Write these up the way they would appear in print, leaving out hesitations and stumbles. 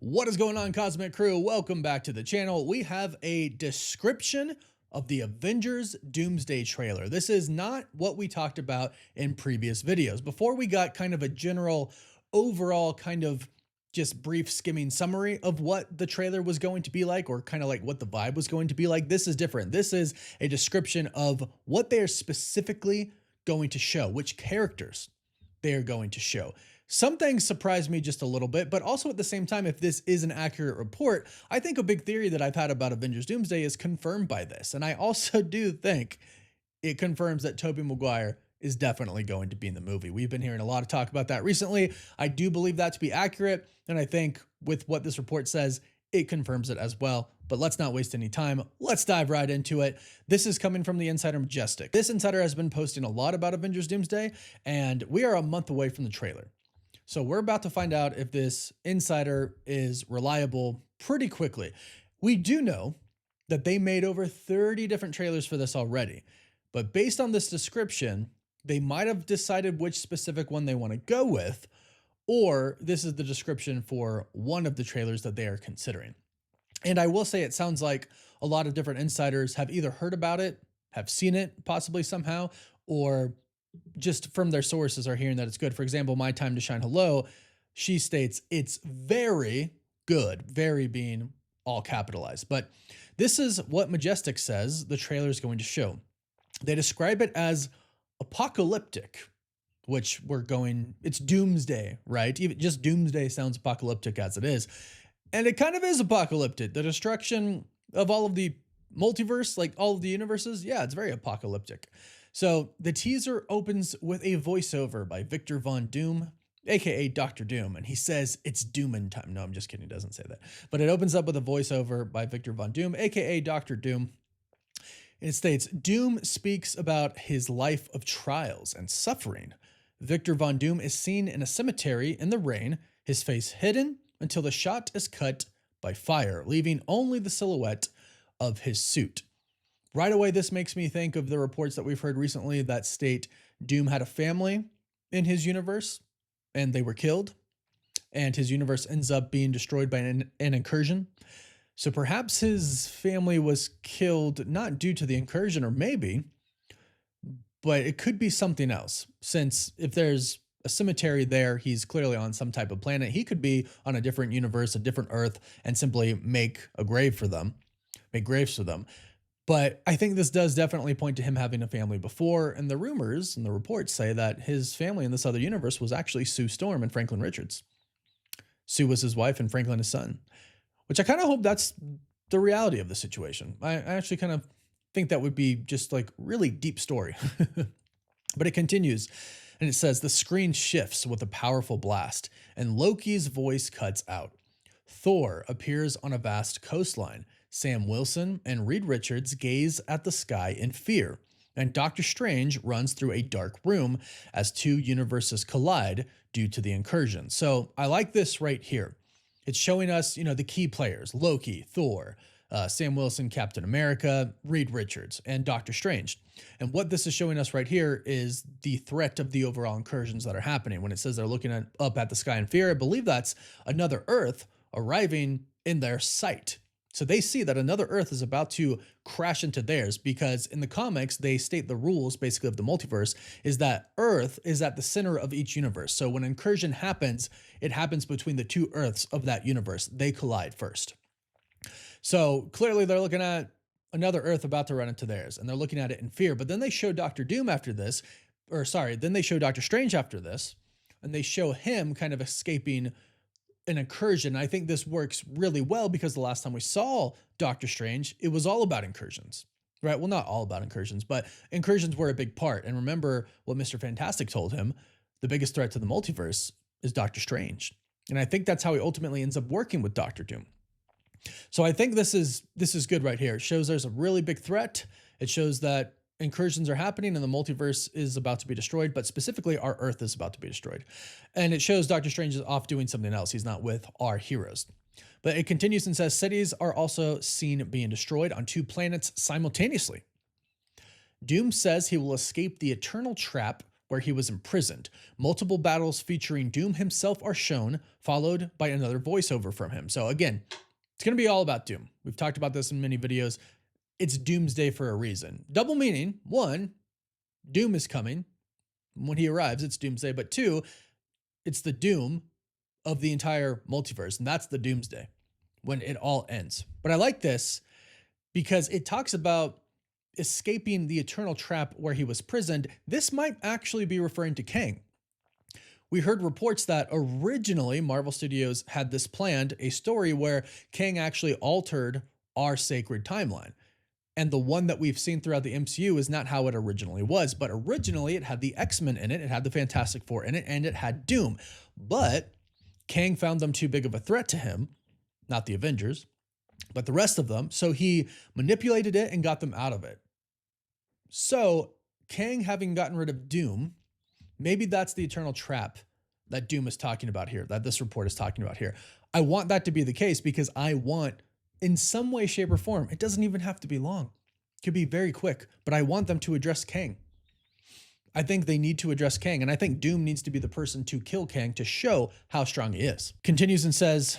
What is going on, Cosmic Crew? Welcome back to the channel. We have a description of the Avengers Doomsday trailer. This is not what we talked about in previous videos. Before we got kind of a general overall kind of just brief skimming summary of what the trailer was going to be like, or kind of like what the vibe was going to be like. This is different. This is a description of what they are specifically going to show, which characters they are going to show. Some things surprised me just a little bit, but also at the same time, if this is an accurate report, I think a big theory that I've had about Avengers Doomsday is confirmed by this. And I also do think it confirms that Tobey Maguire is definitely going to be in the movie. We've been hearing a lot of talk about that recently. I do believe that to be accurate. And I think with what this report says, it confirms it as well. But let's not waste any time. Let's dive right into it. This is coming from the Insider Majestic. This insider has been posting a lot about Avengers Doomsday, and we are a month away from the trailer. So we're about to find out if this insider is reliable pretty quickly. We do know that they made over 30 different trailers for this already, but based on this description, they might have decided which specific one they want to go with, or this is the description for one of the trailers that they are considering. And I will say it sounds like a lot of different insiders have either heard about it, have seen it possibly somehow, or just from their sources are hearing that it's good. For example, My Time to Shine Hello, she states it's very good, very being all capitalized. But this is what Majestic says the trailer is going to show. They describe it as apocalyptic, which it's doomsday, right? Even just doomsday sounds apocalyptic as it is. And it kind of is apocalyptic. The destruction of all of the multiverse, like all of the universes, yeah, it's very apocalyptic. So the teaser opens with a voiceover by Victor Von Doom, aka Dr. Doom, and he says it's Doomin' time. No, I'm just kidding, he doesn't say that. But it opens up with a voiceover by Victor Von Doom, aka Dr. Doom. And it states, Doom speaks about his life of trials and suffering. Victor Von Doom is seen in a cemetery in the rain, his face hidden until the shot is cut by fire, leaving only the silhouette of his suit. Right away, this makes me think of the reports that we've heard recently that state Doom had a family in his universe and they were killed, and his universe ends up being destroyed by an incursion. So perhaps his family was killed not due to the incursion, or maybe, but it could be something else. Since if there's a cemetery there, he's clearly on some type of planet. He could be on a different universe, a different Earth, and simply make graves for them. But I think this does definitely point to him having a family before, and the rumors and the reports say that his family in this other universe was actually Sue Storm and Franklin Richards. Sue was his wife and Franklin his son, which I kind of hope that's the reality of the situation. I actually kind of think that would be just like really deep story. But it continues, and it says, the screen shifts with a powerful blast, and Loki's voice cuts out. Thor appears on a vast coastline. Sam Wilson and Reed Richards gaze at the sky in fear, and Doctor Strange runs through a dark room as two universes collide due to the incursion. So I like this right here. It's showing us, the key players: Loki, Thor, Sam Wilson, Captain America, Reed Richards, and Doctor Strange. And what this is showing us right here is the threat of the overall incursions that are happening. When it says they're looking up at the sky in fear, I believe that's another Earth arriving in their sight. So they see that another Earth is about to crash into theirs, because in the comics, they state the rules basically of the multiverse is that Earth is at the center of each universe. So when incursion happens, it happens between the two Earths of that universe. They collide first. So clearly they're looking at another Earth about to run into theirs, and they're looking at it in fear. But then they show Doctor Doom after this, then they show Doctor Strange after this, and they show him kind of escaping an incursion. I think this works really well because the last time we saw Doctor Strange, it was all about incursions, right? Well, not all about incursions, but incursions were a big part. And remember what Mr. Fantastic told him, the biggest threat to the multiverse is Doctor Strange. And I think that's how he ultimately ends up working with Doctor Doom. So I think this is good right here. It shows there's a really big threat. It shows that incursions are happening and the multiverse is about to be destroyed, but specifically our Earth is about to be destroyed. And it shows Doctor Strange is off doing something else. He's not with our heroes. But it continues and says cities are also seen being destroyed on two planets simultaneously. Doom says he will escape the eternal trap where he was imprisoned. Multiple battles featuring Doom himself are shown, followed by another voiceover from him. So again, it's going to be all about Doom. We've talked about this in many videos. It's Doomsday for a reason. Double meaning: one, Doom is coming. When he arrives, it's Doomsday. But two, it's the doom of the entire multiverse, and that's the Doomsday, when it all ends. But I like this because it talks about escaping the eternal trap where he was prisoned. This might actually be referring to Kang. We heard reports that originally Marvel Studios had this planned, a story where Kang actually altered our sacred timeline. And the one that we've seen throughout the MCU is not how it originally was, but originally it had the X-Men in it, it had the Fantastic Four in it, and it had Doom. But Kang found them too big of a threat to him, not the Avengers, but the rest of them. So he manipulated it and got them out of it. So Kang having gotten rid of Doom, maybe that's the eternal trap that Doom is talking about here, that this report is talking about here. I want that to be the case because I want, in some way, shape, or form, it doesn't even have to be long. It could be very quick, but I want them to address Kang. I think they need to address Kang, and I think Doom needs to be the person to kill Kang to show how strong he is. Continues and says,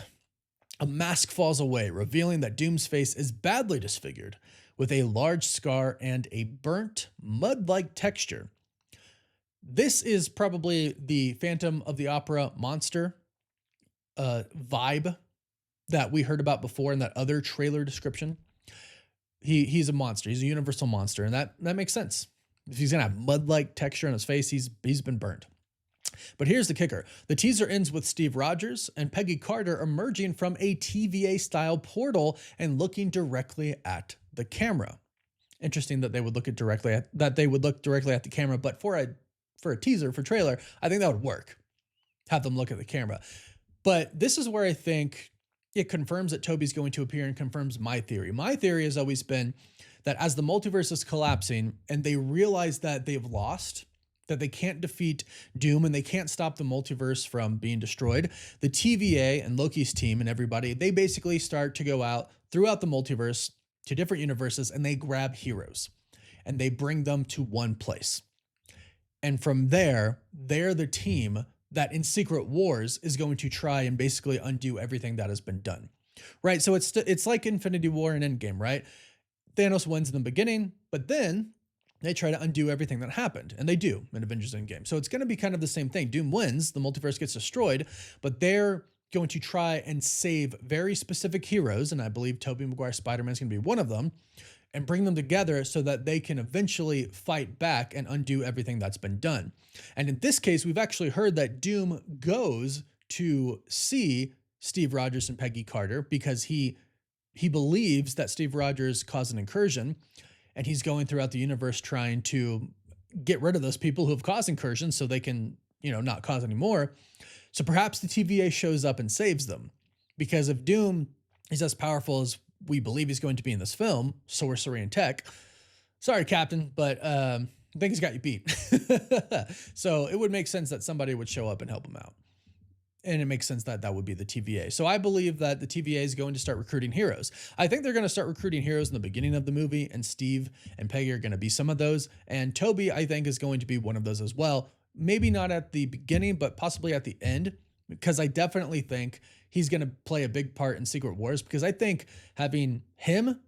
a mask falls away, revealing that Doom's face is badly disfigured, with a large scar and a burnt, mud-like texture. This is probably the Phantom of the Opera monster vibe that we heard about before in that other trailer description. He's a monster. He's a universal monster, and that makes sense. If he's gonna have mud-like texture on his face, he's been burnt. But here's the kicker. The teaser ends with Steve Rogers and Peggy Carter emerging from a TVA-style portal and looking directly at the camera. Interesting that they would look directly at the camera, but for a teaser, for trailer, I think that would work. Have them look at the camera. But this is where I think it confirms that Toby's going to appear and confirms my theory. My theory has always been that as the multiverse is collapsing and they realize that they've lost, that they can't defeat Doom and they can't stop the multiverse from being destroyed, the TVA and Loki's team and everybody, they basically start to go out throughout the multiverse to different universes and they grab heroes and they bring them to one place. And from there, they're the team that in Secret Wars is going to try and basically undo everything that has been done, right? So it's like Infinity War and Endgame, right? Thanos wins in the beginning, but then they try to undo everything that happened, and they do in Avengers Endgame. So it's going to be kind of the same thing. Doom wins, the multiverse gets destroyed, but they're going to try and save very specific heroes, and I believe Tobey Maguire's Spider-Man is going to be one of them, and bring them together so that they can eventually fight back and undo everything that's been done. And in this case, we've actually heard that Doom goes to see Steve Rogers and Peggy Carter because he believes that Steve Rogers caused an incursion, and he's going throughout the universe trying to get rid of those people who have caused incursions so they can, not cause any more. So perhaps the TVA shows up and saves them, because if Doom is as powerful as we believe he's going to be in this film, sorcery and tech, sorry, Captain, but I think he's got you beat. So it would make sense that somebody would show up and help him out. And it makes sense that that would be the TVA. So I believe that the TVA is going to start recruiting heroes. I think they're going to start recruiting heroes in the beginning of the movie, and Steve and Peggy are going to be some of those. And Toby, I think, is going to be one of those as well. Maybe not at the beginning, but possibly at the end, because I definitely think he's going to play a big part in Secret Wars, because I think having him,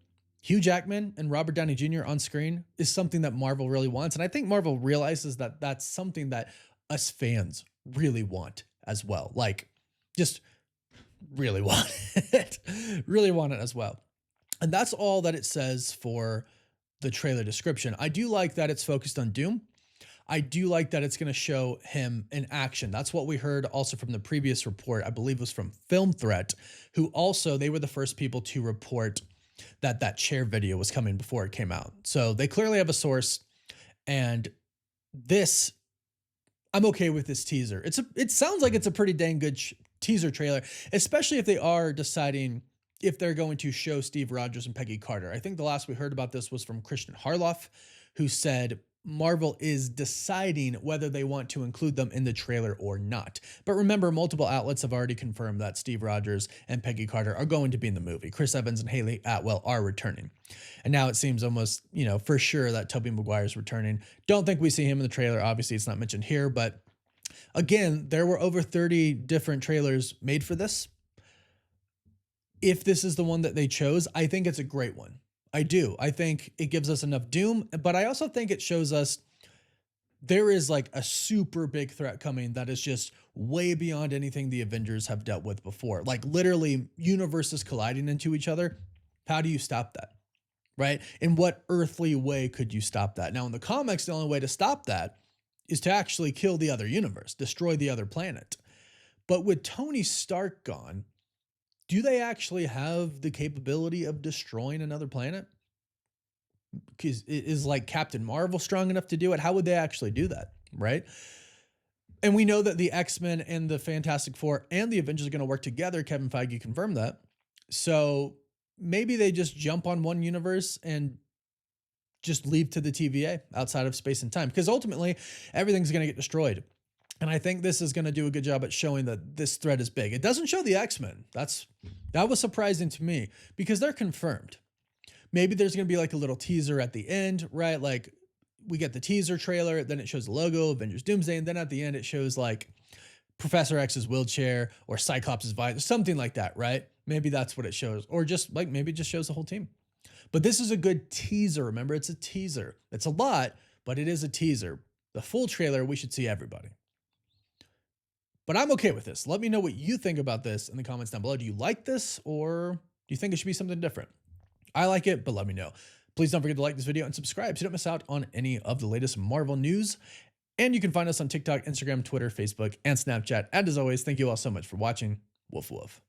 Hugh Jackman, and Robert Downey Jr. on screen is something that Marvel really wants. And I think Marvel realizes that that's something that us fans really want as well. Like, just really want it. Really want it as well. And that's all that it says for the trailer description. I do like that it's focused on Doom. I do like that it's going to show him in action. That's what we heard also from the previous report. I believe it was from Film Threat, who also, they were the first people to report that that chair video was coming before it came out. So they clearly have a source, and this, I'm okay with this teaser. It sounds like it's a pretty dang good teaser trailer, especially if they are deciding if they're going to show Steve Rogers and Peggy Carter. I think the last we heard about this was from Christian Harloff, who said Marvel is deciding whether they want to include them in the trailer or not. But remember, multiple outlets have already confirmed that Steve Rogers and Peggy Carter are going to be in the movie. Chris Evans and Haley Atwell are returning. And now it seems almost, for sure that Tobey Maguire is returning. Don't think we see him in the trailer. Obviously, it's not mentioned here, but again, there were over 30 different trailers made for this. If this is the one that they chose, I think it's a great one. I do. I think it gives us enough Doom, but I also think it shows us there is like a super big threat coming that is just way beyond anything the Avengers have dealt with before. Like literally universes colliding into each other. How do you stop that? Right? In what earthly way could you stop that? Now, in the comics, the only way to stop that is to actually kill the other universe, destroy the other planet. But with Tony Stark gone, do they actually have the capability of destroying another planet? Because is like Captain Marvel strong enough to do it? How would they actually do that? Right? And we know that the X-Men and the Fantastic Four and the Avengers are going to work together. Kevin Feige confirmed that. So maybe they just jump on one universe and just leave to the TVA outside of space and time, because ultimately everything's going to get destroyed. And I think this is going to do a good job at showing that this threat is big. It doesn't show the X-Men. That was surprising to me because they're confirmed. Maybe there's going to be like a little teaser at the end, right? Like we get the teaser trailer, then it shows the logo, Avengers Doomsday, and then at the end it shows like Professor X's wheelchair or Cyclops' visor, something like that, right? Maybe that's what it shows, or just like maybe it just shows the whole team. But this is a good teaser. Remember, it's a teaser. It's a lot, but it is a teaser. The full trailer, we should see everybody. But I'm okay with this. Let me know what you think about this in the comments down below. Do you like this, or do you think it should be something different? I like it, but let me know. Please don't forget to like this video and subscribe so you don't miss out on any of the latest Marvel news. And you can find us on TikTok, Instagram, Twitter, Facebook, and Snapchat. And as always, thank you all so much for watching. Woof woof.